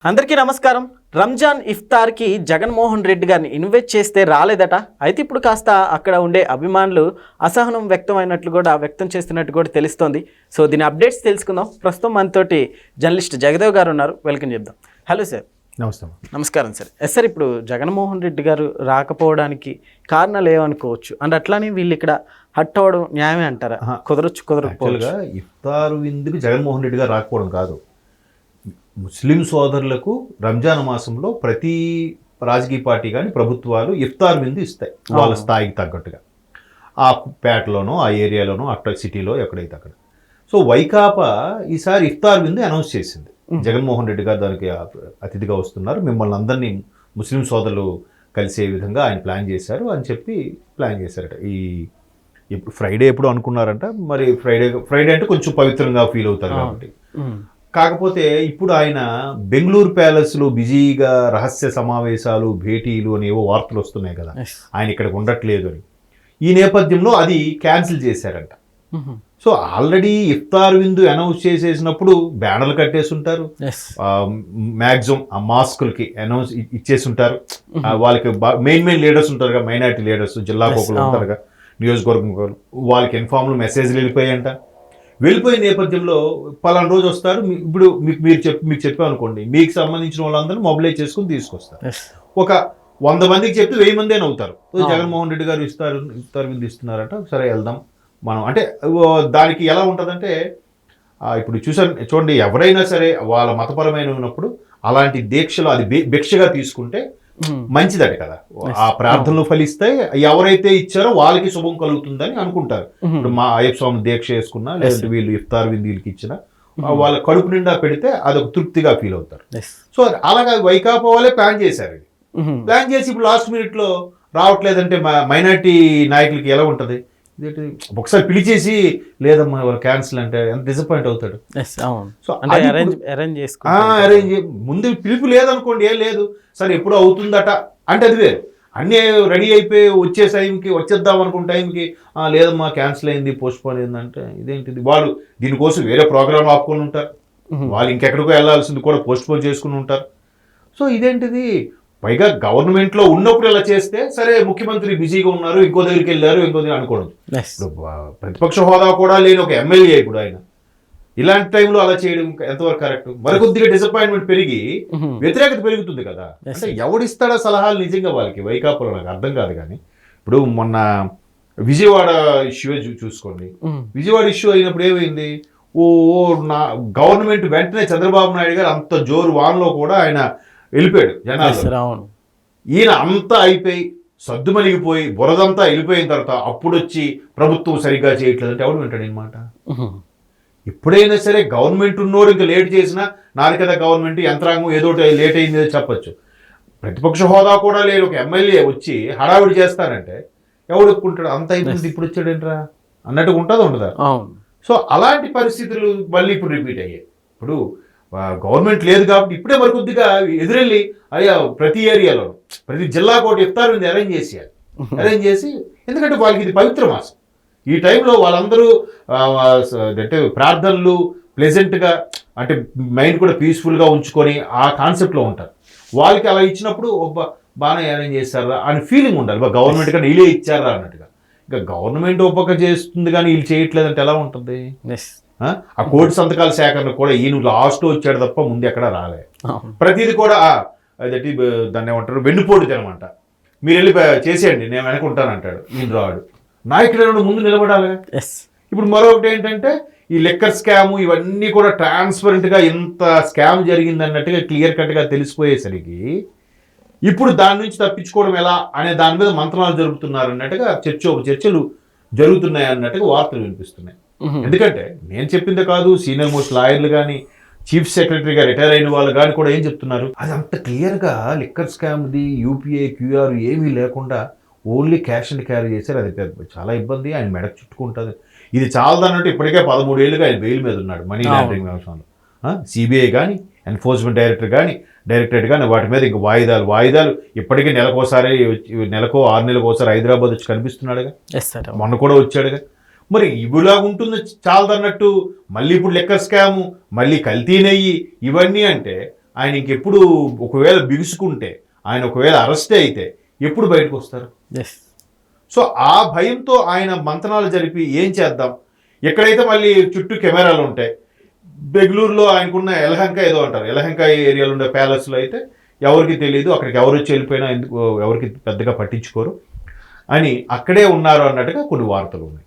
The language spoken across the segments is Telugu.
అందరికీ నమస్కారం. రంజాన్ ఇఫ్తార్కి జగన్మోహన్ రెడ్డి గారిని ఇన్వైట్ చేస్తే రాలేదట. అయితే ఇప్పుడు కాస్త అక్కడ ఉండే అభిమానులు అసహనం వ్యక్తం చేస్తున్నట్టు కూడా తెలుస్తోంది. సో దీని అప్డేట్స్ తెలుసుకుందాం. ప్రస్తుతం మనతోటి జర్నలిస్ట్ జగదేవ్ గారు ఉన్నారు. వెల్కమ్ చెప్దాం. Hello sir. నమస్కారం సార్. సార్, ఇప్పుడు జగన్మోహన్ రెడ్డి గారు రాకపోవడానికి కారణాలు ఏమనుకోవచ్చు? అండ్ అట్లానే వీళ్ళు ఇక్కడ హట్ అవ్వడం న్యాయమే అంటారా? కుదరకపోగా ఇఫ్తార్ విందుకు జగన్మోహన్ రెడ్డి గారు రాకపోవడం కాదు, ముస్లిం సోదరులకు రంజాన్ మాసంలో ప్రతి రాజకీయ పార్టీ కానీ ప్రభుత్వాలు ఇఫ్తార్ విందు ఇస్తాయి వాళ్ళ స్థాయికి తగ్గట్టుగా. ఆ పేటలోనో ఆ ఏరియాలోనో అక్కడ సిటీలో ఎక్కడైతే అక్కడ. సో వైకాపా ఈసారి ఇఫ్తార్ విందు అనౌన్స్ చేసింది. జగన్మోహన్ రెడ్డి గారు దానికి అతిథిగా వస్తున్నారు, మిమ్మల్ని అందరినీ ముస్లిం సోదరులు కలిసే విధంగా ఆయన ప్లాన్ చేశారు అని చెప్పి ప్లాన్ చేశారట. ఇప్పుడు ఫ్రైడే ఎప్పుడు అనుకున్నారంట, మరి ఫ్రైడే అంటే కొంచెం పవిత్రంగా ఫీల్ అవుతారు కాబట్టి. కాకపోతే ఇప్పుడు ఆయన బెంగళూరు ప్యాలెస్లో బిజీగా రహస్య సమావేశాలు, భేటీలు అనేవో వార్తలు వస్తున్నాయి కదా, ఆయన ఇక్కడికి ఉండట్లేదు అని. ఈ నేపథ్యంలో అది క్యాన్సిల్ చేశారంట. సో ఆల్రెడీ ఇఫ్తార్ విందు అనౌన్స్ చేసేసినప్పుడు బ్యానర్లు కట్టేసి ఉంటారు, మ్యాక్సిమం ఆ మాస్కులకి అనౌన్స్ ఇచ్చేసి ఉంటారు. వాళ్ళకి మెయిన్ లీడర్స్ ఉంటారు కదా, మైనారిటీ లీడర్స్, జిల్లాకు ఒకరు ఉంటారు కదా, నియోజకవర్గం వాళ్ళకి ఇన్ఫామ్లు మెసేజ్లు వెళ్ళిపోయాయంట. వెళ్ళిపోయిన నేపథ్యంలో పలానా రోజు వస్తారు, ఇప్పుడు మీకు చెప్పాం అనుకోండి, మీకు సంబంధించిన వాళ్ళందరూ మొబిలైజ్ చేసుకుని తీసుకొస్తారు. ఒక 100 మందికి చెప్తే 1000 మంది అని అవుతారు. జగన్మోహన్ రెడ్డి గారు ఇఫ్తార్ విందు ఇస్తున్నారట, సరే వెళ్దాం మనం అంటే. దానికి ఎలా ఉంటుందంటే, ఇప్పుడు చూడండి, ఎవరైనా సరే వాళ్ళ మతపరమైన ఉన్నప్పుడు అలాంటి దీక్షలు అది భిక్షగా తీసుకుంటే మంచిదట కదా, ఆ ప్రార్థనలు ఫలిస్తాయి, ఎవరైతే ఇచ్చారో వాళ్ళకి శుభం కలుగుతుందని అనుకుంటారు. ఇప్పుడు మా అయ్యప్ప స్వామి దీక్ష చేసుకున్నా, లేదంటే వీళ్ళు ఇఫ్తార్ విందులకి ఇచ్చినా వాళ్ళ కడుపు నిండా పెడితే అదొక తృప్తిగా ఫీల్ అవుతారు. సో అలాగా వైకాపా వాళ్ళే ప్లాన్ చేశారు. ప్లాన్ చేసి ఇప్పుడు లాస్ట్ మినిట్ లో రావట్లేదంటే మైనారిటీ నాయకులకి ఎలా ఉంటది, ఒకసారి పిలిచేసి లేదమ్మా క్యాన్సిల్ అంటే ఎంత డిసప్పాయింట్ అవుతాడు. సో అరేంజ్ ముందు పిలుపు లేదనుకోండి, ఏం లేదు సరే ఎప్పుడు అవుతుందట అంటే అది వేరు. అన్నీ రెడీ అయిపోయి వచ్చేద్దాం అనుకున్న టైంకి లేదమ్మా క్యాన్సిల్ అయింది, పోస్ట్ పోన్ అయిందంటే ఇదేంటిది. వాళ్ళు దీనికోసం వేరే ప్రోగ్రామ్ ఆపుకొని ఉంటారు, వాళ్ళు ఇంకెక్కడికో వెళ్ళాల్సింది కూడా పోస్ట్ పోన్ చేసుకుని ఉంటారు. సో ఇదేంటిది, పైగా గవర్నమెంట్లో ఉన్నప్పుడు ఇలా చేస్తే సరే, ముఖ్యమంత్రి బిజీగా ఉన్నారు, ఇంకో దగ్గరికి వెళ్ళారు, ఇంకో దగ్గర అనుకోవడం. ప్రతిపక్ష హోదా కూడా లేని ఒక ఎమ్మెల్యే ఇప్పుడు ఆయన ఇలాంటి టైంలో అలా చేయడం ఎంతవరకు కరెక్ట్? మరికొద్దిగా డిసప్పాయింట్మెంట్ పెరిగి వ్యతిరేకత పెరుగుతుంది కదా. అంటే ఎవడిస్తాడా సలహాలు నిజంగా వాళ్ళకి వైకాపాలో, నాకు అర్థం కాదు. కానీ ఇప్పుడు మొన్న విజయవాడ ఇష్యూ చూసుకోండి, విజయవాడ ఇష్యూ అయినప్పుడు ఏమైంది, గవర్నమెంట్ వెంటనే చంద్రబాబు నాయుడు గారు అంత జోరు వాన్లో కూడా ఆయన వెళ్ళిపోయాడు జనాలు. ఈయన అంతా అయిపోయి సద్దుమణిగిపోయి బురదంతా వెళ్ళిపోయిన తర్వాత అప్పుడు వచ్చి ప్రభుత్వం సరిగ్గా చేయట్లేదు అంటే ఎవడు వింటాడు అనమాట. ఎప్పుడైనా సరే గవర్నమెంట్ ఉన్నోడు ఇంకా లేట్ చేసినా నాది కదా గవర్నమెంట్, యంత్రాంగం ఏదో లేట్ అయింది చెప్పచ్చు. ప్రతిపక్ష హోదా కూడా లేని ఒక ఎమ్మెల్యే వచ్చి హడావిడి చేస్తారంటే ఎవడు ఒప్పుకుంటాడు? అంత అయిపోయింది ఇప్పుడు వచ్చాడేంట్రా అన్నట్టుగా ఉంటుందా ఉండదా? సో అలాంటి పరిస్థితులు మళ్ళీ ఇప్పుడు రిపీట్ అయ్యాయి. ఇప్పుడు గవర్నమెంట్ లేదు కాబట్టి ఇప్పుడే మరి కొద్దిగా ఎదురెళ్ళి అయ్యా ప్రతి ఏరియాలో ప్రతి జిల్లా కోటి ఇఫ్తార్ విందు అరేంజ్ చేసి, ఎందుకంటే వాళ్ళకి ఇది పవిత్ర మాసం. ఈ టైంలో వాళ్ళందరూ అంటే ప్రార్థనలు ప్లెజెంట్గా, అంటే మైండ్ కూడా పీస్ఫుల్గా ఉంచుకొని ఆ కాన్సెప్ట్లో ఉంటారు. వాళ్ళకి అలా ఇచ్చినప్పుడు బాగానే అరేంజ్ చేస్తారా అని ఫీలింగ్ ఉండాలి. గవర్నమెంట్ కానీ వీళ్ళే ఇచ్చారా అన్నట్టుగా. ఇంకా గవర్నమెంట్ ఒప్పక చేస్తుంది కానీ వీళ్ళు చేయట్లేదంటే ఎలా ఉంటుంది? ఆ కోటి సంతకాల సేకరణ కూడా ఈయన లాస్ట్ వచ్చాడు తప్ప ముందు ఎక్కడ రాలే. ప్రతిదీ కూడా అదటి దాన్ని ఏమంటారు, వెన్నుపోటు తినమంట, మీరు వెళ్ళి చేసేయండి నేను వెనకుంటాను అంటాడు. ఈయన రాడు, నాయకుడు ముందు నిలబడాలి. ఇప్పుడు మరొకటి ఏంటంటే, ఈ లిక్కర్ స్కాము ఇవన్నీ కూడా ట్రాన్స్పరెంట్గా ఎంత స్కామ్ జరిగింది అన్నట్టుగా క్లియర్ కట్గా తెలిసిపోయేసరికి ఇప్పుడు దాని నుంచి తప్పించుకోవడం ఎలా అనే దాని మీద మంత్రాలు జరుపుతున్నారు అన్నట్టుగా చర్చలు జరుగుతున్నాయి అన్నట్టుగా వార్తలు వినిపిస్తున్నాయి. ఎందుకంటే నేను చెప్పిందే కాదు, సీనియర్ మోస్ట్ లాయర్లు కానీ, చీఫ్ సెక్రటరీగా రిటైర్ అయిన వాళ్ళు కానీ కూడా ఏం చెప్తున్నారు, అది అంత క్లియర్గా లిక్కర్ స్కామ్ది యూపీఐ క్యూఆర్ ఏమీ లేకుండా ఓన్లీ క్యాష్ అండ్ క్యారీ చేశారు. అది చాలా ఇబ్బంది, ఆయన మెడకు చుట్టుకుంటుంది. ఇది చాలదన్నట్టు ఇప్పటికే 13 ఏళ్ళుగా ఆయన బెయిల్ మీద ఉన్నాడు మనీ లాండరింగ్ వ్యవహారంలో. సిబిఐ కానీ, ఎన్ఫోర్స్మెంట్ డైరెక్టరేట్ కానీ వాటి మీద ఇంక వాయిదాలు ఇప్పటికీ నెలకో 6 నెలలకు ఒకసారి హైదరాబాద్ వచ్చి కనిపిస్తున్నాడుగా, మొన్న కూడా వచ్చాడుగా. మరి ఇవిలా ఉంటుంది చాలదన్నట్టు మళ్ళీ ఇప్పుడు లిక్కర్ స్కాము, మళ్ళీ కల్తీ నెయ్యి, ఇవన్నీ అంటే ఆయన ఇంకెప్పుడు ఒకవేళ బిగుసుకుంటే, ఆయన ఒకవేళ అరెస్ట్ అయితే ఎప్పుడు బయటకు వస్తారు? ఎస్. సో ఆ భయంతో ఆయన మంతనాలు జరిపి ఏం చేద్దాం, ఎక్కడైతే మళ్ళీ చుట్టూ కెమెరాలు ఉంటాయి. బెంగళూరులో ఆయనకున్న ఎలహంక ఏదో అంటారు, ఎలహంక ఏరియాలో ఉండే ప్యాలెస్లో అయితే ఎవరికి తెలియదు, అక్కడికి ఎవరు వచ్చి వెళ్ళిపోయినా ఎందుకు ఎవరికి పెద్దగా పట్టించుకోరు అని అక్కడే ఉన్నారు అన్నట్టుగా కొన్ని వార్తలు ఉన్నాయి.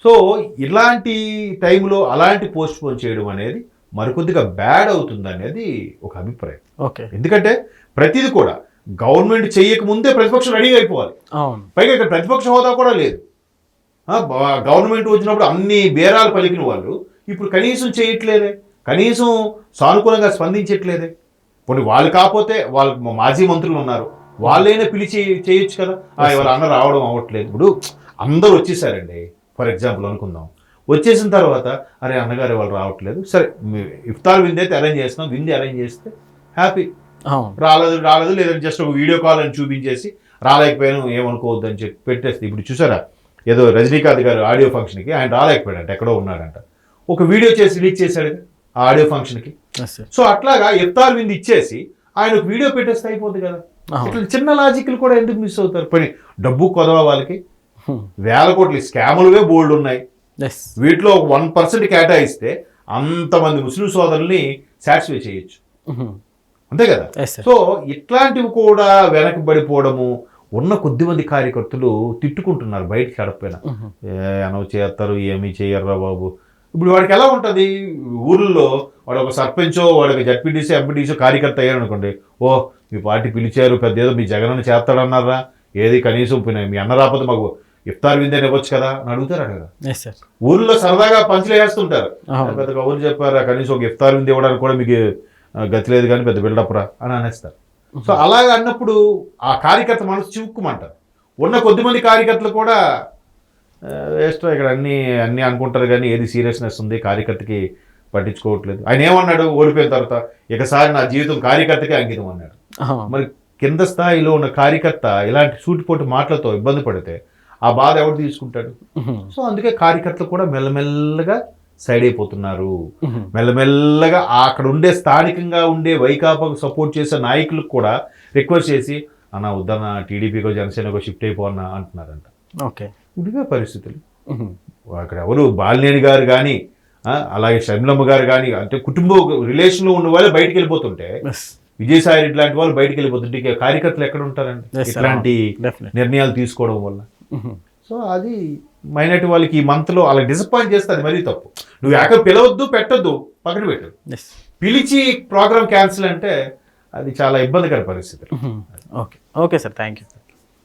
సో ఇలాంటి టైంలో అలాంటి పోస్ట్ పోన్ చేయడం అనేది మరికొద్దిగా బ్యాడ్ అవుతుంది అనేది ఒక అభిప్రాయం. ఓకే. ఎందుకంటే ప్రతిది కూడా గవర్నమెంట్ చేయక ముందే ప్రతిపక్షం రెడీ అయిపోవాలి. అవును. పైగా ఇక్కడ ప్రతిపక్ష హోదా కూడా లేదు. గవర్నమెంట్ వచ్చినప్పుడు అన్ని బేరాలు పలికిన వాళ్ళు ఇప్పుడు కనీసం చేయట్లేదే, కనీసం సానుకూలంగా స్పందించట్లేదే. కొన్ని వాళ్ళు కాకపోతే వాళ్ళు మాజీ మంత్రులు ఉన్నారు, వాళ్ళైనా పిలిచి చేయొచ్చు కదా. ఎవరు అన్న రావడం అవ్వట్లేదు. ఇప్పుడు అందరూ వచ్చేసారండి, ఫర్ ఎగ్జాంపుల్ అనుకుందాం. వచ్చేసిన తర్వాత అరే అన్నగారు వాళ్ళు రావట్లేదు, సరే ఇఫ్తార్ విందు అయితే అరేంజ్ చేస్తున్నాం, విందు అరేంజ్ చేస్తే హ్యాపీ. రాలేదు లేదంటే జస్ట్ ఒక వీడియో కాల్ అని చూపించేసి రాలేకపోయాను ఏమనుకోవద్దు అని చెప్పి పెట్టేస్తే. ఇప్పుడు చూసారా, ఏదో రజనీకాంత్ గారు ఆడియో ఫంక్షన్కి ఆయన రాలేకపోయాడంట, ఎక్కడో ఉన్నాడంట, ఒక వీడియో చేసి రిలీజ్ చేశాడు ఆ ఆడియో ఫంక్షన్కి. సో అట్లాగా ఇఫ్తార్ విందు ఇచ్చేసి ఆయన ఒక వీడియో పెట్టేస్తే అయిపోద్ది కదా. ఇట్లా చిన్న లాజిక్లు కూడా ఎందుకు మిస్ అవుతారు? పని డబ్బు కొదవ వాళ్ళకి వేల కోట్ల స్కాములువే బోల్డ్ ఉన్నాయి. వీటిలో 1% కేటాయిస్తే అంతమంది ముస్లిం సోదరుల్ని సాటిస్ఫై చేయొచ్చు, అంతే కదా. సో ఇట్లాంటివి కూడా వెనకబడిపోవడము, ఉన్న కొద్దిమంది కార్యకర్తలు తిట్టుకుంటున్నారు బయటికి అడపైనా, అనవ చేస్తారు ఏమీ చేయర్రా బాబు. ఇప్పుడు వాడికి ఎలా ఉంటుంది, ఊర్లో వాడు ఒక సర్పంచో వాడికి జడ్పీటీసీ ఎంపీటీసీ కార్యకర్త అయ్యారు అనుకోండి, ఓ మీ పార్టీ పిలిచారు, పెద్ద ఏదో మీ జగన్ చేస్తాడన్నారా, ఏది కనీసం మీ అన్న రాకపోతే మాకు ఇఫ్తార్ విందే ఇవ్వచ్చు కదా అని అడుగుతారు అడగదా. ఊర్లో సరదాగా పంచులు వేస్తుంటారు, పెద్ద కబుర్లు చెప్పారా, కనీసం ఒక ఇఫ్తార్ విందు ఇవ్వడానికి కూడా మీకు గతి లేదు కానీ పెద్ద బిల్డప్ రా అని అనేస్తారు. సో అలాగ అన్నప్పుడు ఆ కార్యకర్త మనసు చివుక్కుమంటారు. ఉన్న కొద్దిమంది కార్యకర్తలు కూడా వేస్ట్, ఇక్కడ అన్నీ అనుకుంటారు కానీ ఏది సీరియస్నెస్ ఉంది కార్యకర్తకి పట్టించుకోవట్లేదు. ఆయన ఏమన్నాడు ఓడిపోయిన తర్వాత, ఇకసారి నా జీవితం కార్యకర్తకే అంకితం అన్నాడు. మరి కింద స్థాయిలో ఉన్న కార్యకర్త ఇలాంటి సూటిపోటు మాటలతో ఇబ్బంది పడితే ఆ బాధ ఎవరు తీసుకుంటాడు? సో అందుకే కార్యకర్తలు కూడా మెల్లమెల్లగా సైడ్ అయిపోతున్నారు. మెల్లమెల్లగా అక్కడ ఉండే స్థానికంగా ఉండే వైకాపాకు సపోర్ట్ చేసే నాయకులకు కూడా రిక్వెస్ట్ చేసి అన్న వద్దన్న టీడీపీకో జనసేనకో షిఫ్ట్ అయిపోన్నా అంటున్నారంట. ఓకే, ఇదిగా పరిస్థితులు. అక్కడ ఎవరు బాలినేని గారు కానీ అలాగే షర్మిలమ్మ గారు కానీ, అంటే కుటుంబ రిలేషన్లో ఉన్న వాళ్ళు బయటికి వెళ్ళిపోతుంటే, విజయసాయి రెడ్డి లాంటి వాళ్ళు బయటికి వెళ్ళిపోతుంటే కార్యకర్తలు ఎక్కడ ఉంటారండి ఇట్లాంటి నిర్ణయాలు తీసుకోవడం వల్ల. సో అది మైనార్టీ వాళ్ళకి ఈ మంత్లో అలా డిసప్పాయింట్ చేస్తే అది మరీ తప్పు. నువ్వు ఏక పిలవద్దు పెట్టద్దు పక్కన పెట్టు, పిలిచి ప్రోగ్రామ్ క్యాన్సిల్ అంటే అది చాలా ఇబ్బందికర పరిస్థితి. Okay sir, thank you.